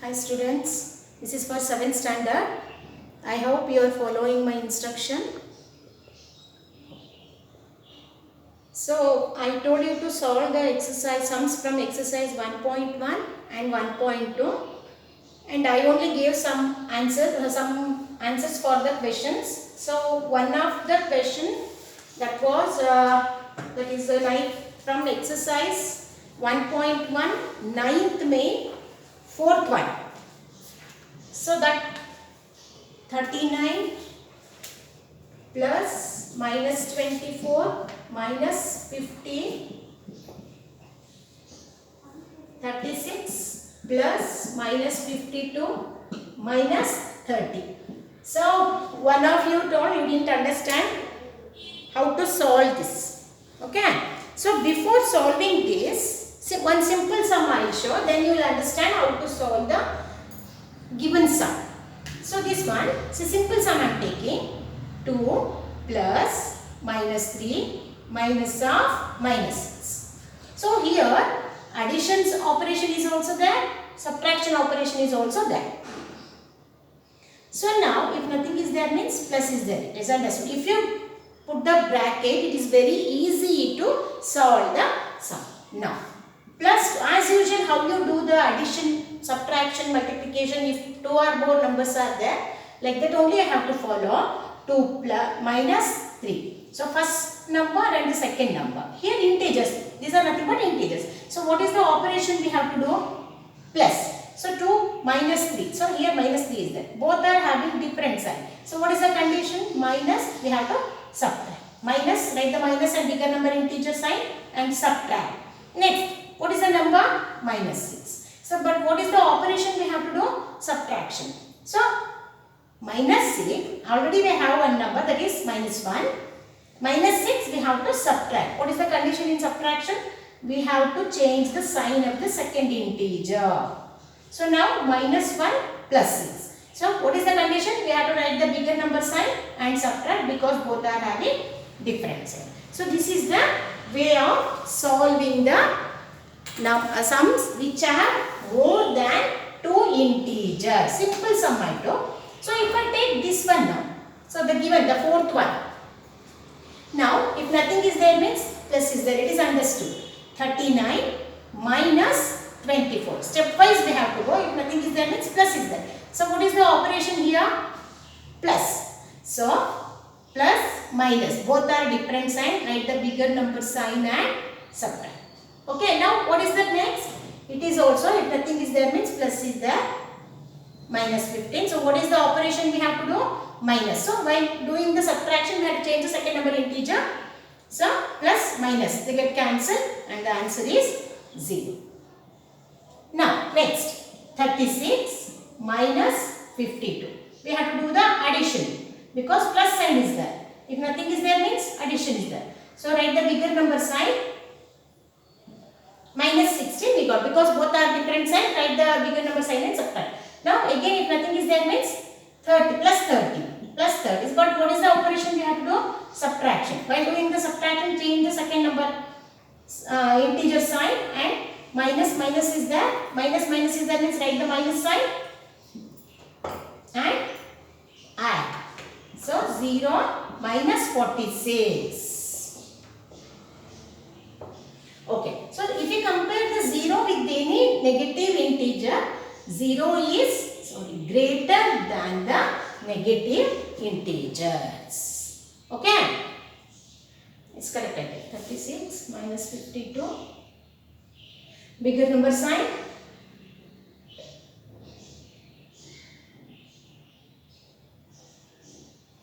Hi students, this is for 7th standard. I hope you are following my instruction. So, I told you to solve the exercise sums from exercise 1.1 and 1.2, and I only gave some answers for the questions. So, one of the question that was that is like from exercise 1.1 9th May 4th one. So that 39 plus minus 24 minus 50, 36 plus minus 52 minus 30. So one of you told you didn't understand how to solve this. Okay. So before solving this, one simple sum I will show, then you will understand how to solve the given sum. So this one, it's a simple sum I am taking. 2 plus minus 3 minus of minus 6. So here addition operation is also there, subtraction operation is also there. So now if nothing is there means plus is there. It is understood. If you put the bracket, it is very easy to solve the sum. Now plus, as usual, how you do the addition, subtraction, multiplication, if 2 or more numbers are there, like that only I have to follow. 2 plus minus 3. So first number and the second number. Here integers, these are nothing but integers. So what is the operation we have to do? Plus. So 2 minus 3. So here minus 3 is there. Both are having different sign. So what is the condition? Minus, we have to subtract. Minus, write the minus and bigger number integer sign and subtract. Next. What is the number? Minus 6. So, but what is the operation we have to do? Subtraction. So, minus 6, already we have one number, that is minus 1. Minus 6, we have to subtract. What is the condition in subtraction? We have to change the sign of the second integer. So, now minus 1 plus 6. So, what is the condition? We have to write the bigger number sign and subtract because both are having different sign. So, this is the way of solving the sums which have more than 2 integers. Simple sum I told. So if I take this one now, so the given, the fourth one. Now if nothing is there means plus is there, it is understood. 39 minus 24. Stepwise we have to go. If nothing is there means plus is there. So what is the operation here? Plus. So plus minus. Both are different sign. Write the bigger number sign and subtract. Okay, now what is that next? It is also, if nothing is there means plus is there, minus 15. So what is the operation we have to do? Minus. So while doing the subtraction we have to change the second number integer. So plus minus, they get cancelled and the answer is 0. Now next, 36 minus 52. We have to do the addition because plus sign is there. If nothing is there means addition is there. So write the bigger number sign. Minus 16 we got because both are different sign, write the bigger number sign and subtract. Now again if nothing is there means 30 plus 30. Plus 30 but what is the operation we have to do? Subtraction. While doing the subtraction change the second number integer sign and minus is there. Minus is there means write the minus sign and add. So 0 minus 46. Okay, so if you compare the 0 with any negative integer, 0 is greater than the negative integers. Okay, it's correct. 36 minus 52, bigger number sign.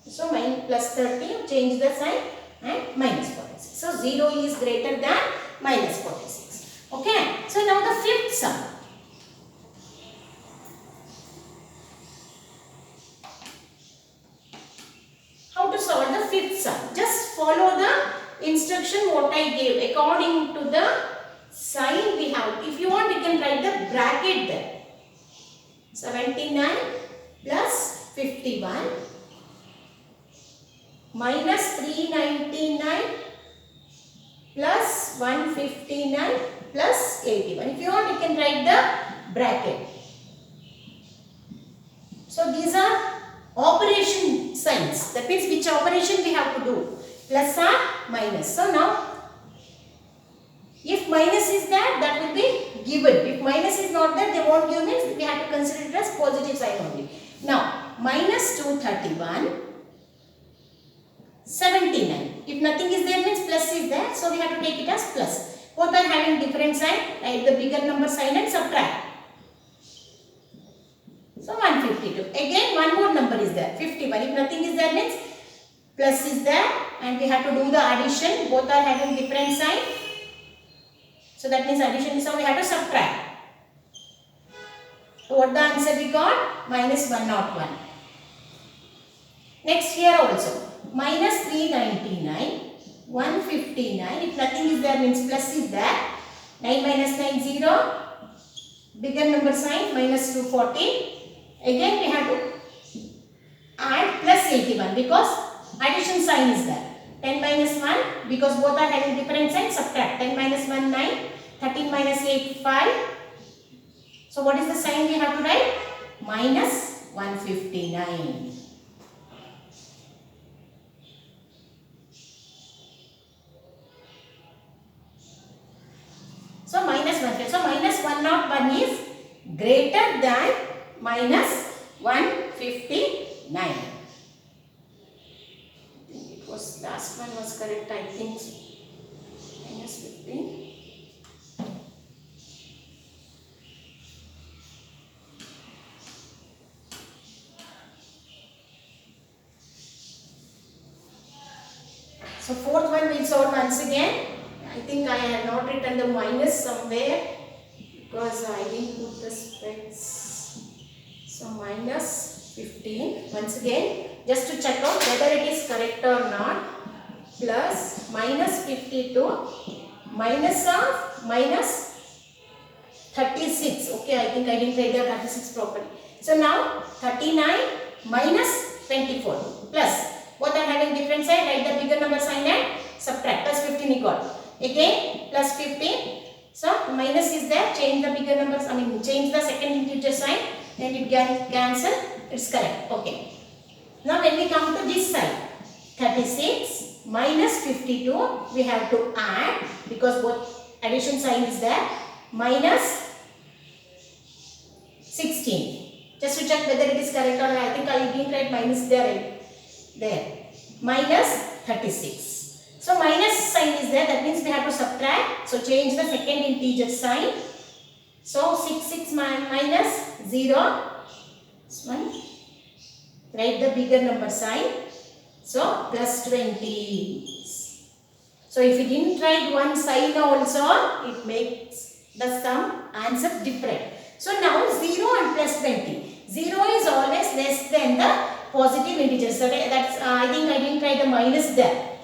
So plus 30, change the sign and minus 46. So 0 is greater than minus 46. Okay. So now the fifth sum. How to solve the fifth sum? Just follow the instruction what I gave. According to the sign we have. If you want you can write the bracket there. 79 plus 51 minus 399 plus 159 plus 81. If you want you can write the bracket. So these are operation signs. That means which operation we have to do, plus or minus. So now if minus is there, that will be given. If minus is not there, they won't give, means we have to consider it as positive sign only. Now minus 231, 79. If nothing is there, means plus is there, so we have to take it as plus. Both are having different sign, write the bigger number sign and subtract. So 152. Again one more number is there, 51. If nothing is there, means plus is there and we have to do the addition. Both are having different sign. So that means addition is how we have to subtract. So what the answer we got? Minus 101. Next here also. Minus 399, 159. If nothing is there, means plus is there. 9 minus 9, 0. Bigger number sign, minus 240. Again we have to add plus 81 because addition sign is there. 10 minus 1, because both are having different signs, subtract. 10 minus 1, 9. 13 minus 8, 5. So what is the sign we have to write? Minus 159. So minus 1. So minus 101 is greater than minus 159. I think it was last one was correct. I think minus 15. So fourth one we'll solve once again. I think I have not written the minus somewhere because I didn't put the specs. So minus 15 once again, just to check out whether it is correct or not. Plus minus 52 minus of minus 36. Okay, I think I didn't write the 36 properly. So now 39 minus 24 plus. Both are having different sign, write the bigger number sign and subtract. Plus 15 equal. Again plus 15. So minus is there, change the bigger numbers, change the second integer sign and it can cancel. It's correct. Okay. Now when we come to this side, 36 minus 52, we have to add because both addition sign is there, minus 16. Just to check whether it is correct or not. I think I didn't write minus there. Minus 36. So minus sign is there, that means we have to subtract. So change the second integer sign. So 6 minus 0. This one. Write the bigger number sign. So plus 20. So if you didn't write one sign also, it makes the sum answer different. So now 0 and plus 20. 0 is always less than the positive integers. So that's I think I didn't write the minus there.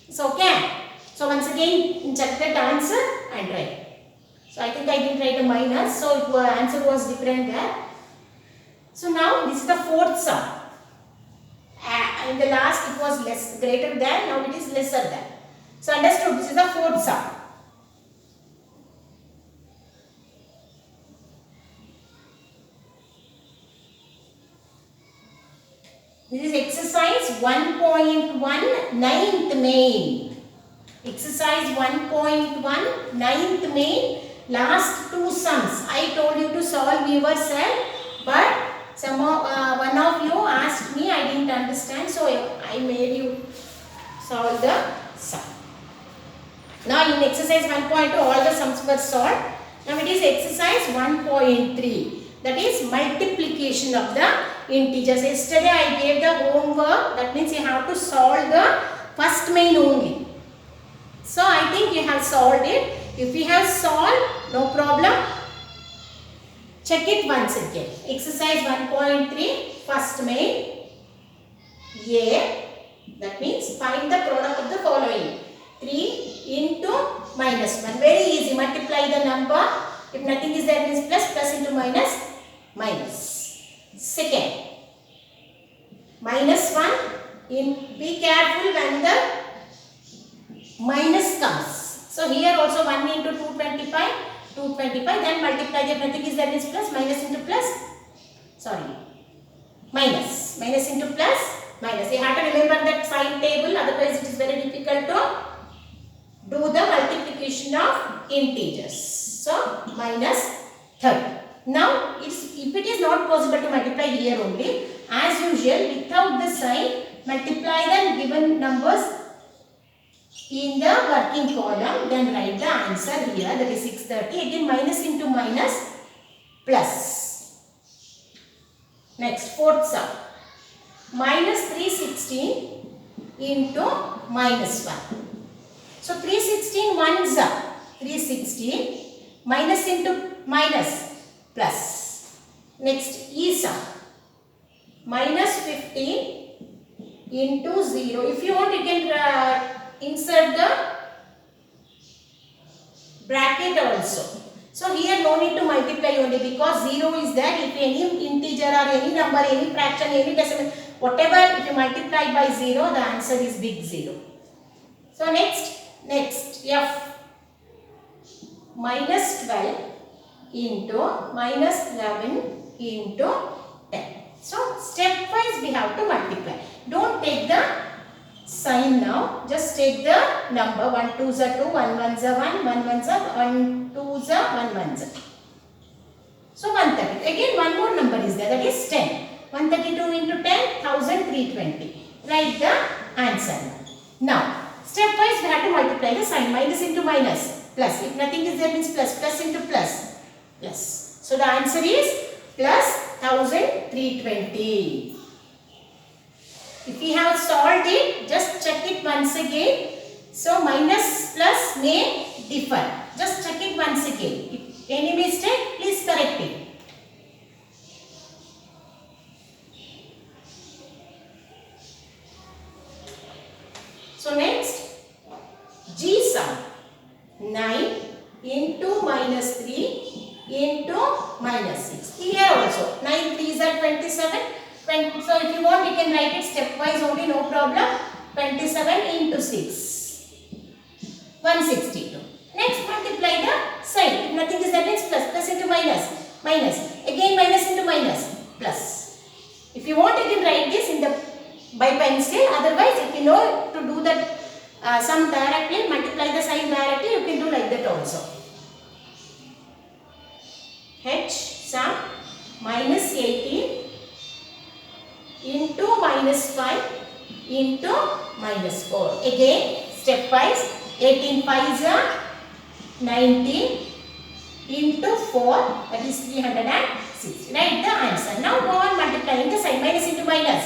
So okay. So once again check that answer and write. So I think I didn't write the minus. So the answer was different there. So now this is the fourth sum. In the last it was less greater than. Now it is lesser than. So understood. This is the fourth sum. This is exercise 1.1 9th main. Exercise 1.1 9th main. Last two sums. I told you to solve yourself, but one of you asked me, I didn't understand, so I made you solve the sum. Now in exercise 1.2 all the sums were solved. Now it is exercise 1.3. That is multiplication of the integers. Yesterday I gave the homework. That means you have to solve the first main only. So I think you have solved it. If you have solved, no problem. Check it once again. Exercise 1.3, first main. A. That means find the product of the following. 3 into minus 1. Very easy. Multiply the number. If nothing is there, means plus. Plus into minus. Minus. Second. Minus 1. Be careful when the minus comes. So here also 1 into 225. 225. Then multiply. If nothing is there, means plus. Minus into plus. Sorry. minus. Minus into plus, minus. You have to remember that sign table, otherwise it is very difficult to do the multiplication of integers. So, minus 30. Now, if it is not possible to multiply here only, as usual, without the sign, multiply the given numbers in the working column, then write the answer here, that is 630. Again, minus into minus, plus. Next, fourth sum. Minus 316 into minus 1. So, 316 ones are 316, minus into minus, plus. Next, E sum. Minus 15 into 0. If you want, you can insert the bracket also. So here no need to multiply only, because 0 is there. If any integer or any number, any fraction, any decimal, whatever, if you multiply by 0, the answer is big 0. So next F. Minus 12 into minus 11 into 10. So stepwise we have to multiply. Don't take the sign now, just take the number. 1 2s are 2, 1 1s are 1, 1 1s are 1 2s are 1 1s are. So 130. Again one more number is there, that is 10. 132 into 10, 1320. Write the answer. Now stepwise we have to multiply the sign. Minus into minus, plus. If nothing is there, means plus. Plus into plus, plus. So the answer is plus 1320. If we have solved it, just check it once again. So minus plus may differ. Just check it once again. If any mistake, please correct it. So next, G sum. 9 into minus 3 into minus 6. Here also, 9 3s are 27. So if you want, you can write it stepwise only, no problem. 27 into 6. 162. Next, multiply the sign. If nothing is there, means plus. Plus into minus. Minus. Again minus into minus. Plus. If you want, you can write this in the by pencil. Otherwise, if you know to do that sum directly, multiply the sign directly, you can do like that also. H sum minus 18 into minus 5 into minus 4. Again, stepwise. 18 5s are 90 into 4, that is 360. Write the answer. Now go on multiplying the sign. Minus into minus,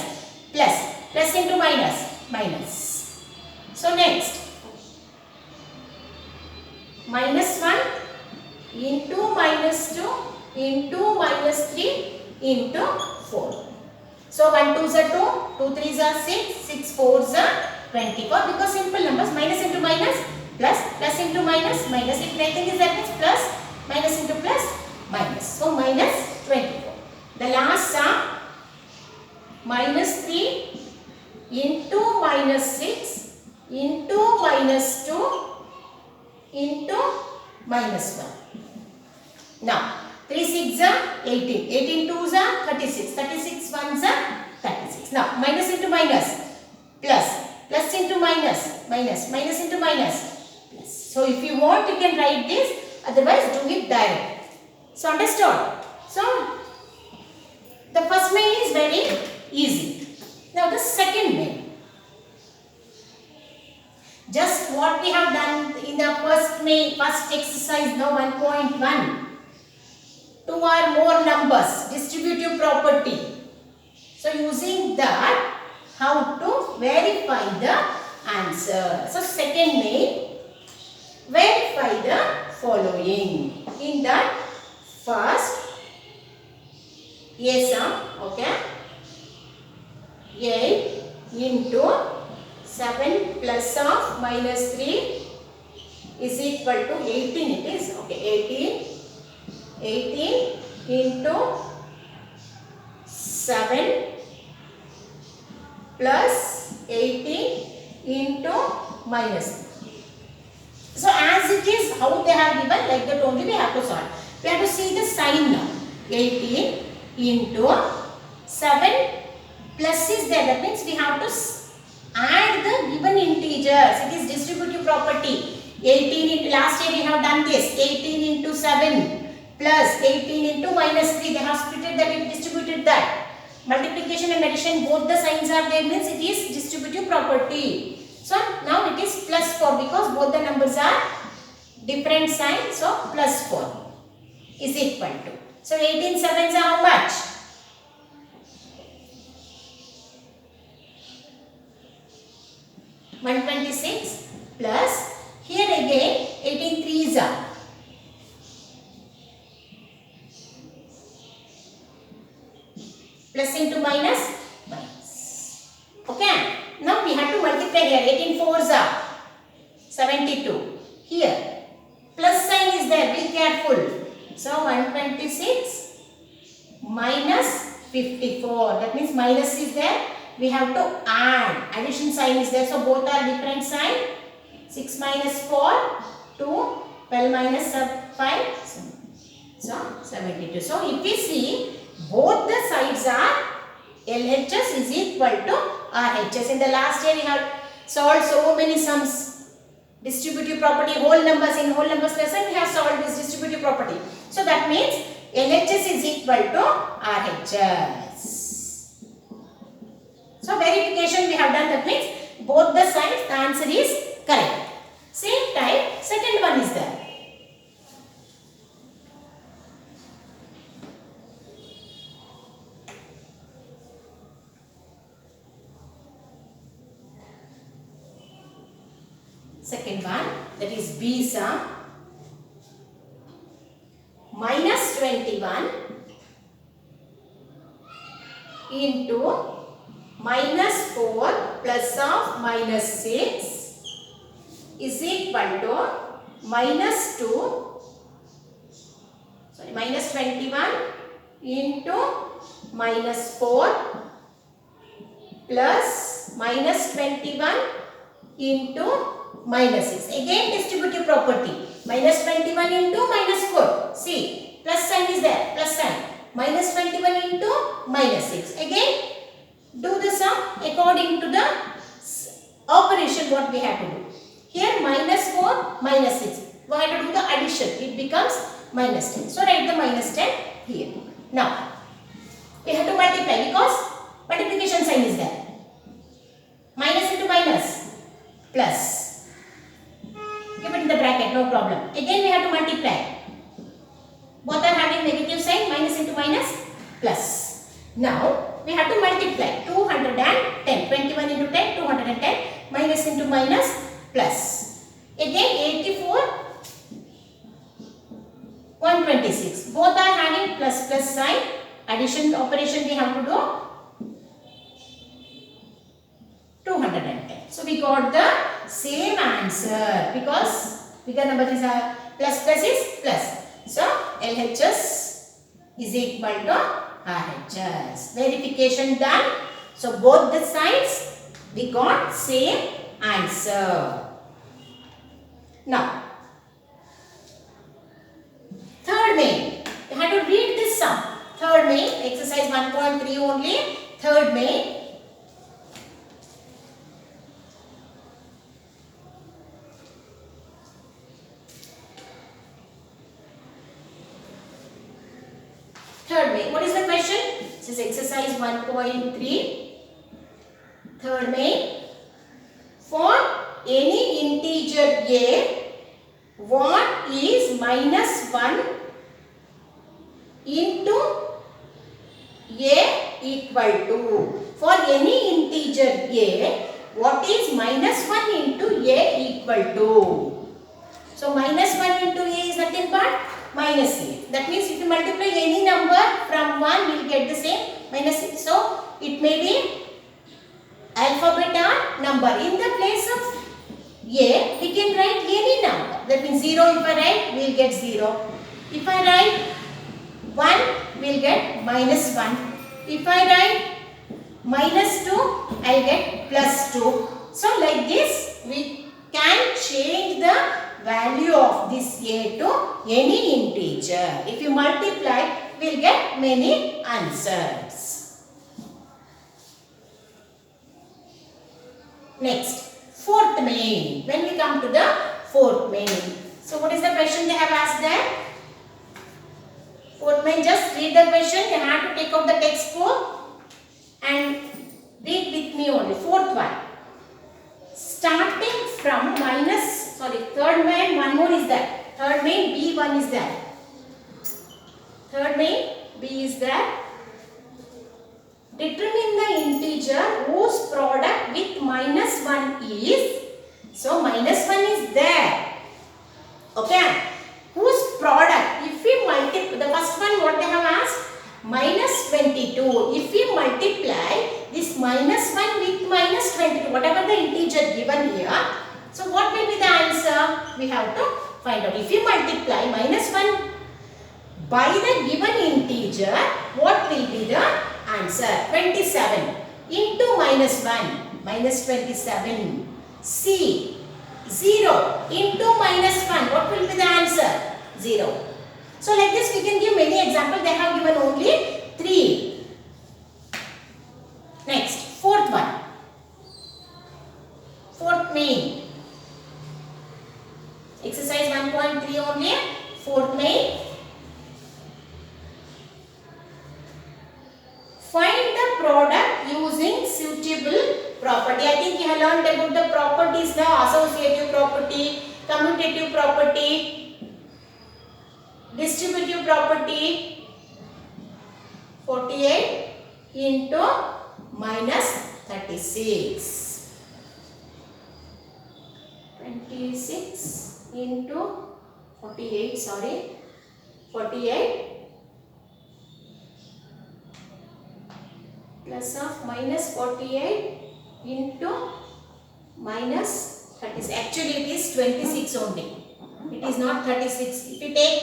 plus. Plus into minus, minus. So next, minus 1 into minus 2 into minus 3 into 4. So 1 2s are 2, 2 3s are 6, 6 4s are 24. Because simple numbers, minus into minus, plus, plus into minus, minus. If nothing is that, means plus, minus into plus, minus. So minus 24. The last sum, minus 3 into minus 6 into minus 2 into minus 1. Now 3 6s are 18, 18 2s are 36, 36 1s are 36. Now minus into minus, plus, plus into minus, minus, minus into minus, plus. So if you want, you can write this, otherwise do it direct. So understood? So the first main is very easy. Now the second main. Just what we have done in the first exercise, now 1.1. 2 or more numbers, distributive property. So using that, how to verify the answer. So second main, verify the following. In that, first, A sum, okay, 8 into 7 plus of minus 3 is equal to 18, it is, okay, 18 into 7 plus 18 into minus 3. So as it is, how they have given, like that only we have to solve. We have to see the sign now. 18 into 7 plus is there, that means we have to add the given integers. It is distributive property. 18 into, last year we have done this, 18 into 7 plus 18 into minus 3. They have splitted that, we distributed that. Multiplication and addition, both the signs are there, means it is distributive property. So now it is plus 4 because both the numbers are different signs. So plus 4 is equal to. So 18 sevens are how much? 126 plus, here again 18 threes are. Plus into minus, minus. Okay. Now we have to multiply here. 18 fours are 72. Here plus sign is there. Be careful. So 126 minus 54. That means minus is there. We have to add. Addition sign is there. So both are different sign. 6 minus 4, 2. 12 minus 5. So 72. So if we see, both the sides are LHS is equal to RHS. In the last year we have solved so many sums. Distributive property, whole numbers, in whole numbers lesson we have solved this distributive property. So that means LHS is equal to RHS. So verification we have done, that means both the sides, the answer is correct. Same type, second one is there. Second one, that is B sum. Minus 21 into minus 4 plus of minus 6 is equal to minus 2, sorry, minus 21 into minus 4 plus minus 21 into minus 6. Again distributive property. Minus 21 into minus 4. See, plus sign is there. Plus sign. Minus 21 into minus 6. Again, do the sum according to the operation what we have to do. Here minus 4, minus 6. We have to do the addition. It becomes minus 10. So write the minus 10 here. Now, we have to multiply because multiplication sign is there. Minus into minus. Plus. Keep it in the bracket, no problem. Again we have to multiply. Both are having negative sign, minus into minus, plus. Now we have to multiply. 210, 21 into 10, 210, minus into minus, plus. Again 84, 126. Both are having plus plus sign. Addition operation we have to do. 210. So we got the same answer because bigger number is a plus plus is plus. So LHS is equal to RHS. Verification done. So both the sides we got same answer. Now third main. You have to read this sum. Third main, exercise 1.3 only. Third main. Third main. What is the question? This is exercise 1.3. Third main. For any integer a, what is minus 1 into a equal to? For any integer a, what is minus 1 into a equal to? So minus 1 into a is nothing but minus a. That means if you multiply any number from 1, we will get the same minus 6. So it may be alphabet or number. In the place of a, we can write any number. That means 0 if I write, we will get 0. If I write 1, we will get minus 1. If I write minus 2, I will get plus 2. So like this, we can change the value of this a to any integer. If you multiply, we will get many answers. Next, fourth main. When we come to the fourth main. So what is the question they have asked there? Fourth main, just read the question. You have to take out the textbook and read with me only. Fourth one. Starting from third main, one more is there. Third main, B1 is there. Third main, B is there. Determine the integer whose product with -1 is. So minus 1 is there. Okay. Whose product? If we multiply, the first one what they have asked? -22. If we multiply this -1 with -22, whatever the integer given here, so what will be the answer? We have to find out. If you multiply -1 by the given integer, what will be the answer? 27 into -1, -27. C, 0 into -1, what will be the answer? 0. So like this we can give many examples. They have given only 3. Next, fourth one. Fourth main. Exercise 1.3 only. Fourth main. Find the product using suitable property. I think you have learned about the properties now. Associative property, commutative property, distributive property. 48 into -36. 26 into 48, 48 plus of -48 into -36. Actually it is 26 only. It is not 36. If you take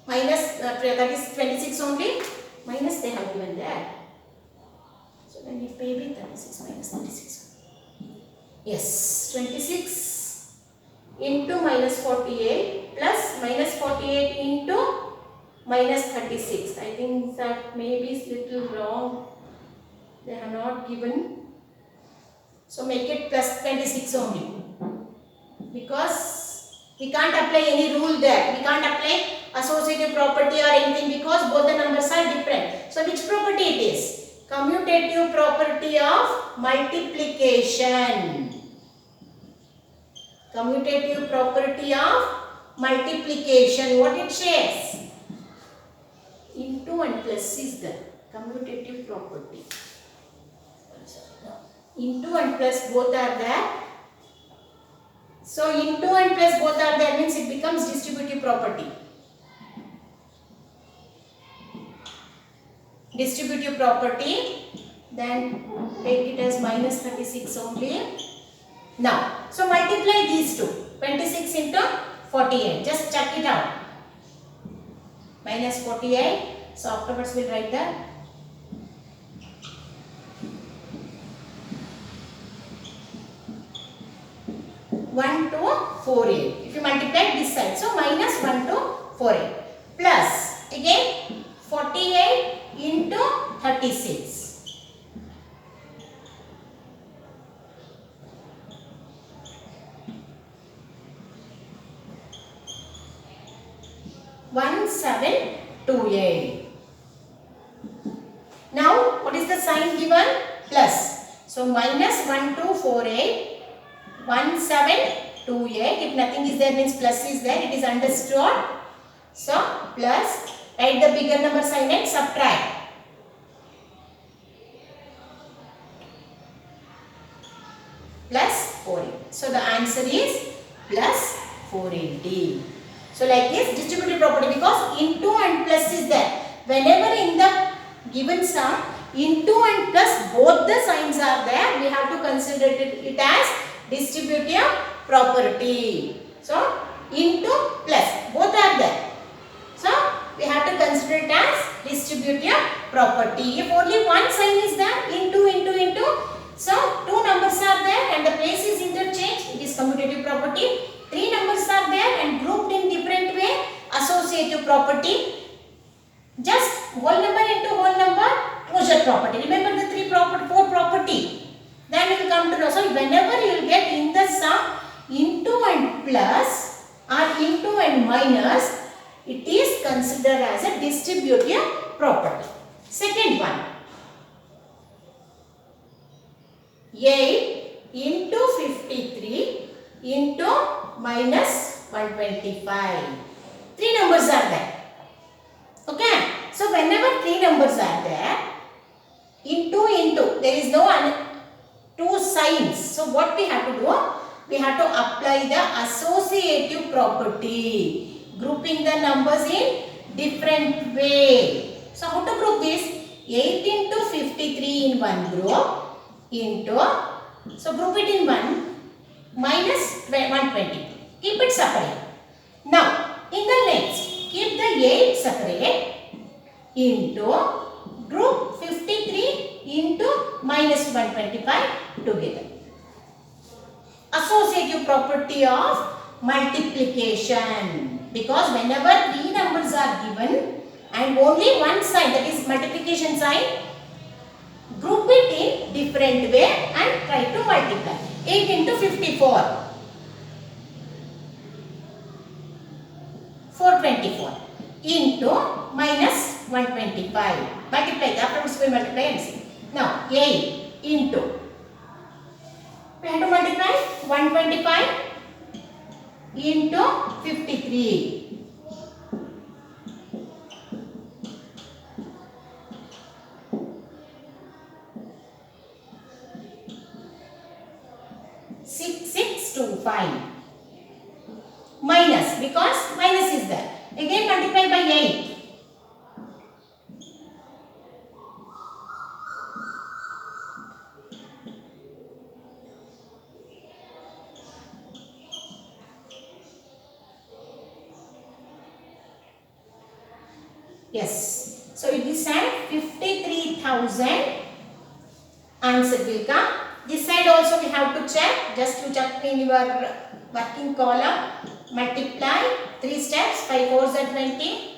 that is 26 only, minus they have given there. So then it may be 36 minus 36. Yes, 26 into -48 plus -48 into -36. I think that may be little wrong. They have not given. So make it plus 26 only. Because we can't apply any rule there. We can't apply associative property or anything because both the numbers are different. So which property it is? Commutative property of multiplication. Commutative property of multiplication. What it says? Into and plus is the commutative property. Into and plus both are there. So into and plus both are there means it becomes distributive property. Distributive property, then take it as -36 only. Now, so multiply these two. 26 into 48. Just check it out. -48. So afterwards we'll write that. 1 to 48. If you multiply this side, so -1 to 48 plus again 48 into 36. 1728. Now what is the sign given? Plus. So -1 to 48. 1728. If nothing is there means plus is there. It is understood. So plus, write the bigger number sign and subtract. Plus 480. So the answer is plus 480. So like this distributive property, because into and plus is there. Whenever in the given sum into and plus both the signs are there, we have to consider it as distributive property. So into plus both are there. So we have to consider it as distributive property. If only one sign is there, into, so two numbers are there and the place is interchanged, it is commutative property. Three numbers are there and grouped in different way, associative property. Just whole number into whole number, closure property. Remember the four property. Then you will come to know. So whenever you will get in the sum into and plus or into and minus, it is considered as a distributive property. Second one, 8 into 53 into minus 125. Three numbers are there. Okay. So whenever three numbers are there, into, there is no two signs. So what we have to do? We have to apply the associative property, grouping the numbers in different way. So how to group this? 8 into 53 in one group into, so group it in one, minus 120. Keep it separate. Now in the next, keep the 8 separate into group 53 into minus 125 together. Associative property of multiplication, because whenever three numbers are given and only one sign, that is multiplication sign, group it in different way and try to multiply. 8 into 54, 424 into minus 125. Multiply, after we multiply and see. Now 8 into, we have to multiply 125 into 53. Six to 5 minus, because minus is there. Again multiply by 8. Yes. So it is at 53,000. Answer will come. This side also we have to check. Just to check in your working column. Multiply 3 steps. 5 4s are 20.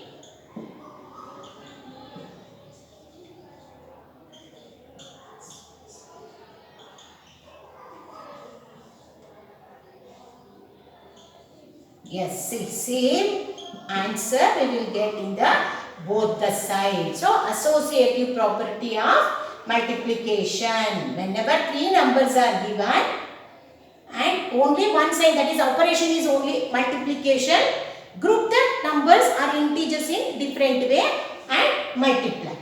Yes, same answer we will get in the both the sides. So associative property of multiplication. Whenever three numbers are given and only one sign, that is operation is only multiplication, group the numbers or integers in different way and multiply.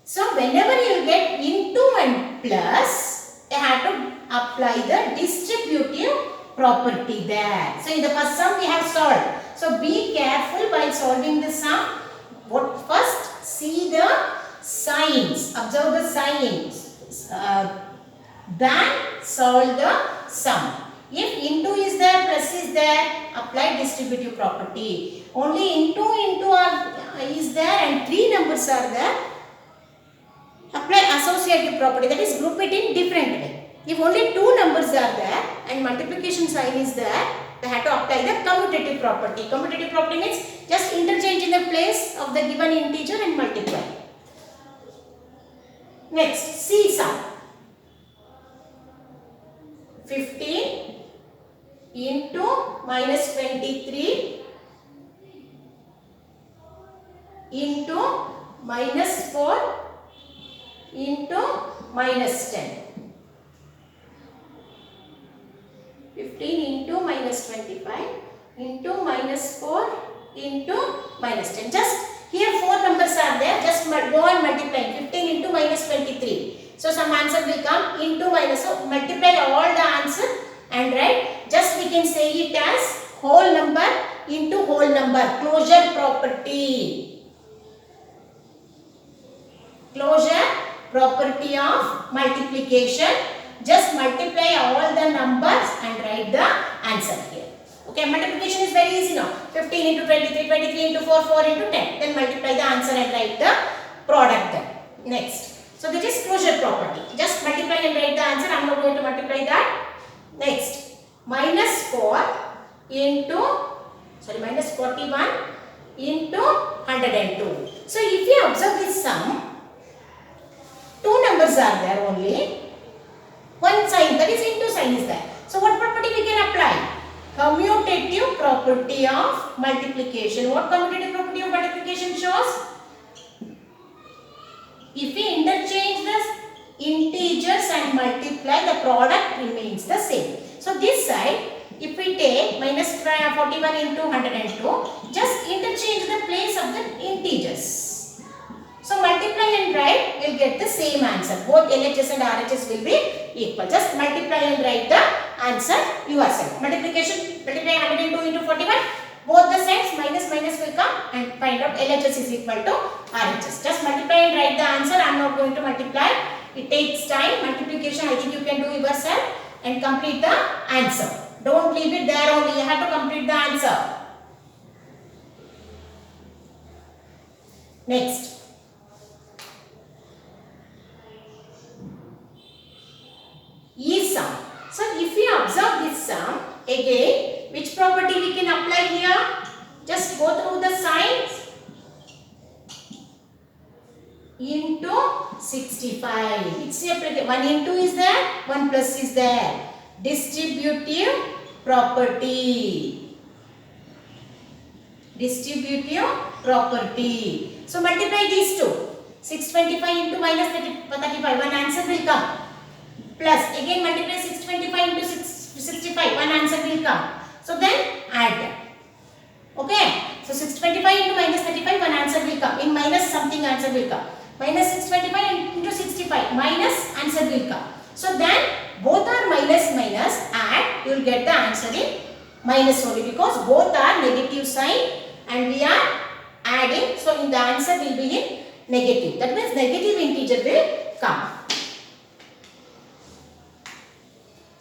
So whenever you get into and plus, you have to apply the distributive property there. So in the first sum we have solved. So be careful while solving the sum. What first? See the signs. Observe the signs. Then solve the sum. If into is there, plus is there, apply distributive property. Only into is there and three numbers are there, apply associative property, that is group it in different way. If only two numbers are there and multiplication sign is there, they have to apply the commutative property. Commutative property means just interchange in the place of the given integer and multiply. Next, see sum. 15 into minus 23 into minus 4 into minus 10. 15 into minus 25 into minus 4 into minus 10. Just here 4 numbers are there. Just go on multiplying. 15 into minus 23. So some answer will come into minus. So multiply all the answer and write. Just we can say it as whole number into whole number. Closure property. Closure property of multiplication. Just multiply all the numbers and write the answer here. Okay, multiplication is very easy now. 15 into 23, 23 into 4, 4 into 10. Then multiply the answer and write the product there. Next. So this is closure property. Just multiply and write the answer. I am not going to multiply that. Next. Minus 4 into, minus 41 into 102. So if you observe this sum, two numbers numbers are there only. One sign, that is into sign is there. So what property we can apply? Commutative property of multiplication. What commutative property of multiplication shows? If we interchange the integers and multiply, the product remains the same. So this side, if we take minus 41 into 102, just interchange the place of the integers. So multiply and write, will get the same answer. Both LHS and RHS will be equal. Just multiply and write the answer yourself. Multiplication, multiply 102 into 41. Both the sides minus will come and find out LHS is equal to RHS. Just multiply and write the answer. I am not going to multiply. It takes time. Multiplication I think you can do yourself and complete the answer. Don't leave it there only. You have to complete the answer. Next. Is sum. So if we observe this sum, again, which property we can apply here? Just go through the signs. Into 65. It's applicable. 1 into is there, 1 plus is there. Distributive property. Distributive property. So multiply these two. 625 into minus 35. One answer will come. Plus again multiply 625 into 65. One answer will come. So then add them. Okay. So 625 into minus 35. One answer will come. In minus something answer will come. Minus 625 into 65. Minus answer will come. So then both are minus add. You will get the answer in minus only because both are negative sign and we are adding. So in the answer will be in negative. That means negative integer will come.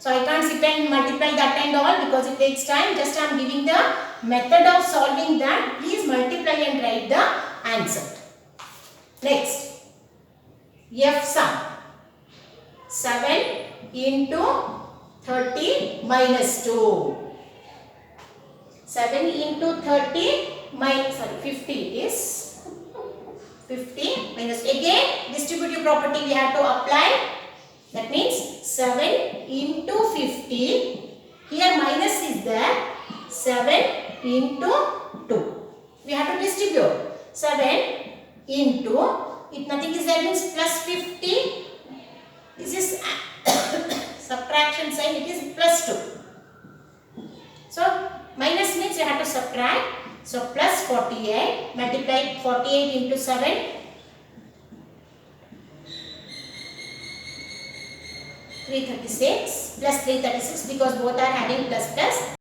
So I can't sit and multiply that and all because it takes time. Just I am giving the method of solving that. Please multiply and write the answer. Next. F sum. 7 into 30 minus 2. 7 into 30 minus 50 is 50 minus again distributive property we have to apply. That means 7 into 50. Here minus is there. 7 into 2. We have to distribute. 7 into, if nothing is there means plus 50. This is subtraction sign. It is plus 2. So minus means you have to subtract. So plus 48. Multiply 48 into 7. 336 plus 336 because both are having plus plus.